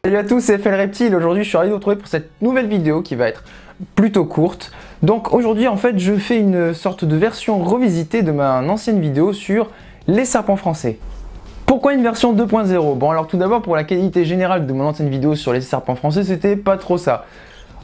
Salut à tous, c'est FL Reptile. Aujourd'hui je suis ravi de vous retrouver pour cette nouvelle vidéo qui va être plutôt courte. Donc aujourd'hui en fait je fais une sorte de version revisitée de ma ancienne vidéo sur les serpents français. Pourquoi une version 2.0? Bon alors tout d'abord pour la qualité générale de mon ancienne vidéo sur les serpents français c'était pas trop ça.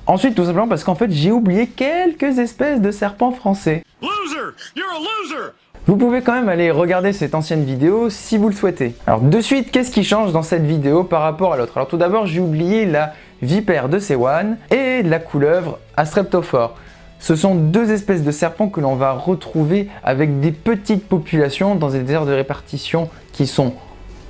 Ensuite tout simplement parce qu'en fait j'ai oublié quelques espèces de serpents français. Loser! You're a loser! Vous pouvez quand même aller regarder cette ancienne vidéo si vous le souhaitez. Alors de suite, qu'est-ce qui change dans cette vidéo par rapport à l'autre? Alors tout d'abord, j'ai oublié la vipère de Sewan et la couleuvre Astreptophore. Ce sont deux espèces de serpents que l'on va retrouver avec des petites populations dans des aires de répartition qui sont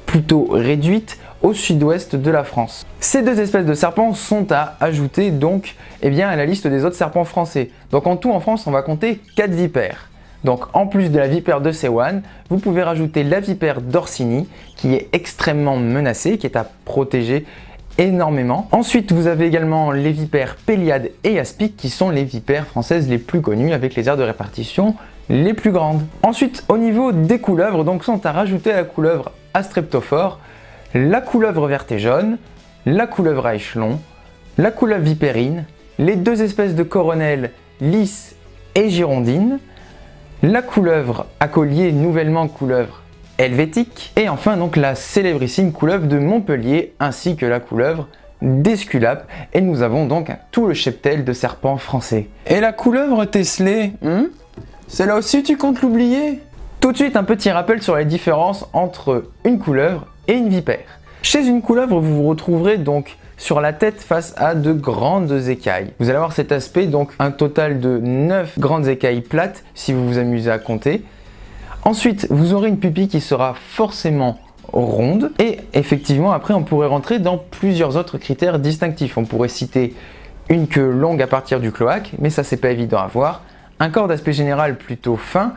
plutôt réduites au sud-ouest de la France. Ces deux espèces de serpents sont à ajouter donc à la liste des autres serpents français. Donc en tout en France, on va compter 4 vipères. Donc en plus de la vipère de Sewan, vous pouvez rajouter la vipère d'Orsini qui est extrêmement menacée, qui est à protéger énormément. Ensuite vous avez également les vipères Péliade et Aspic qui sont les vipères françaises les plus connues avec les aires de répartition les plus grandes. Ensuite au niveau des couleuvres, donc sont à rajouter la couleuvre Astreptophore, la couleuvre verte et jaune, la couleuvre à échelon, la couleuvre vipérine, les deux espèces de coronelles lisse et girondine, la couleuvre à collier, nouvellement couleuvre helvétique, et enfin donc la célébrissime couleuvre de Montpellier ainsi que la couleuvre d'Esculape, et nous avons donc tout le cheptel de serpents français. Et la couleuvre Tesley, celle-là aussi tu comptes l'oublier? Tout de suite un petit rappel sur les différences entre une couleuvre et une vipère. Chez une couleuvre vous vous retrouverez donc sur la tête face à de grandes écailles. Vous allez avoir cet aspect, donc un total de 9 grandes écailles plates si vous vous amusez à compter. Ensuite, vous aurez une pupille qui sera forcément ronde et effectivement après on pourrait rentrer dans plusieurs autres critères distinctifs. On pourrait citer une queue longue à partir du cloaque, mais ça c'est pas évident à voir. Un corps d'aspect général plutôt fin.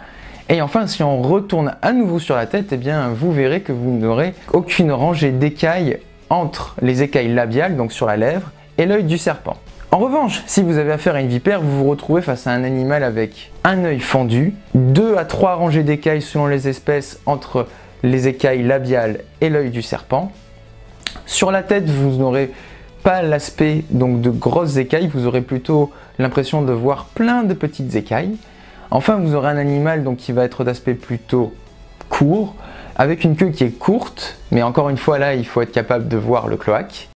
Et enfin, si on retourne à nouveau sur la tête, vous verrez que vous n'aurez aucune rangée d'écailles entre les écailles labiales, donc sur la lèvre, et l'œil du serpent. En revanche, si vous avez affaire à une vipère, vous vous retrouvez face à un animal avec un œil fendu, 2 à 3 rangées d'écailles selon les espèces entre les écailles labiales et l'œil du serpent. Sur la tête, vous n'aurez pas l'aspect donc de grosses écailles, vous aurez plutôt l'impression de voir plein de petites écailles. Enfin, vous aurez un animal donc, qui va être d'aspect plutôt court, avec une queue qui est courte, mais encore une fois là, il faut être capable de voir le cloaque.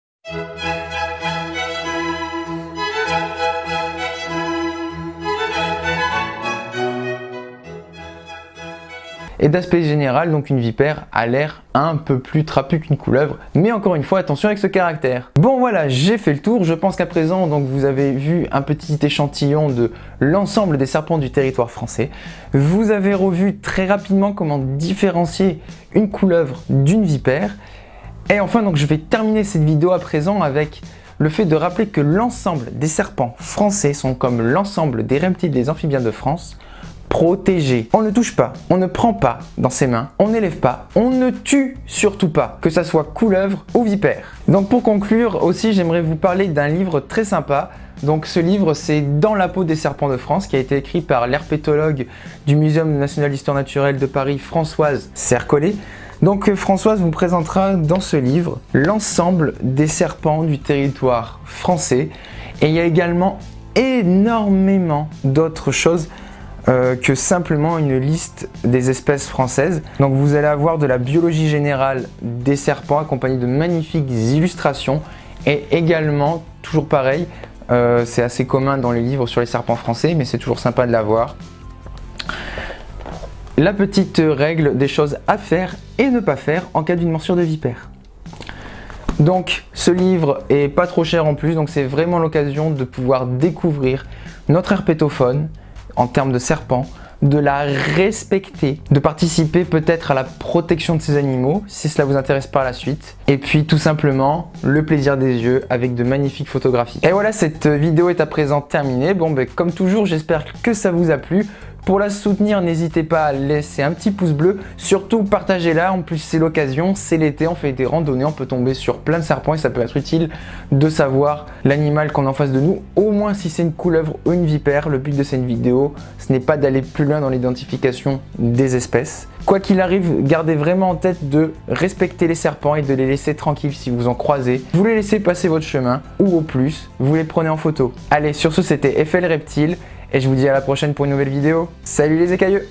Et d'aspect général, donc une vipère a l'air un peu plus trapu qu'une couleuvre, mais encore une fois, attention avec ce caractère. Bon voilà, j'ai fait le tour, je pense qu'à présent, donc vous avez vu un petit échantillon de l'ensemble des serpents du territoire français. Vous avez revu très rapidement comment différencier une couleuvre d'une vipère. Et enfin, donc je vais terminer cette vidéo à présent avec le fait de rappeler que l'ensemble des serpents français sont comme l'ensemble des reptiles des amphibiens de France, protégé. On ne touche pas, on ne prend pas dans ses mains, on n'élève pas, on ne tue surtout pas, que ça soit couleuvre ou vipère. Donc pour conclure aussi, j'aimerais vous parler d'un livre très sympa. Donc ce livre, c'est Dans la peau des serpents de France, qui a été écrit par l'herpétologue du Muséum national d'histoire naturelle de Paris, Françoise Sercollet. Donc Françoise vous présentera dans ce livre l'ensemble des serpents du territoire français. Et il y a également énormément d'autres choses que simplement une liste des espèces françaises. Donc vous allez avoir de la biologie générale des serpents accompagnée de magnifiques illustrations et également, toujours pareil, c'est assez commun dans les livres sur les serpents français, mais c'est toujours sympa de l'avoir, la petite règle des choses à faire et ne pas faire en cas d'une morsure de vipère. Donc ce livre est pas trop cher en plus, donc c'est vraiment l'occasion de pouvoir découvrir notre herpétofaune en termes de serpents, de la respecter, de participer peut-être à la protection de ces animaux si cela vous intéresse par la suite, et puis tout simplement le plaisir des yeux avec de magnifiques photographies. Et voilà, cette vidéo est à présent terminée. Bon, comme toujours, j'espère que ça vous a plu. Pour la soutenir, n'hésitez pas à laisser un petit pouce bleu, surtout partagez-la, en plus c'est l'occasion, c'est l'été, on fait des randonnées, on peut tomber sur plein de serpents et ça peut être utile de savoir l'animal qu'on a en face de nous, au moins si c'est une couleuvre ou une vipère. Le but de cette vidéo, ce n'est pas d'aller plus loin dans l'identification des espèces. Quoi qu'il arrive, gardez vraiment en tête de respecter les serpents et de les laisser tranquilles si vous en croisez. Vous les laissez passer votre chemin ou au plus, vous les prenez en photo. Allez, sur ce c'était FL Reptile et je vous dis à la prochaine pour une nouvelle vidéo. Salut les écailleux!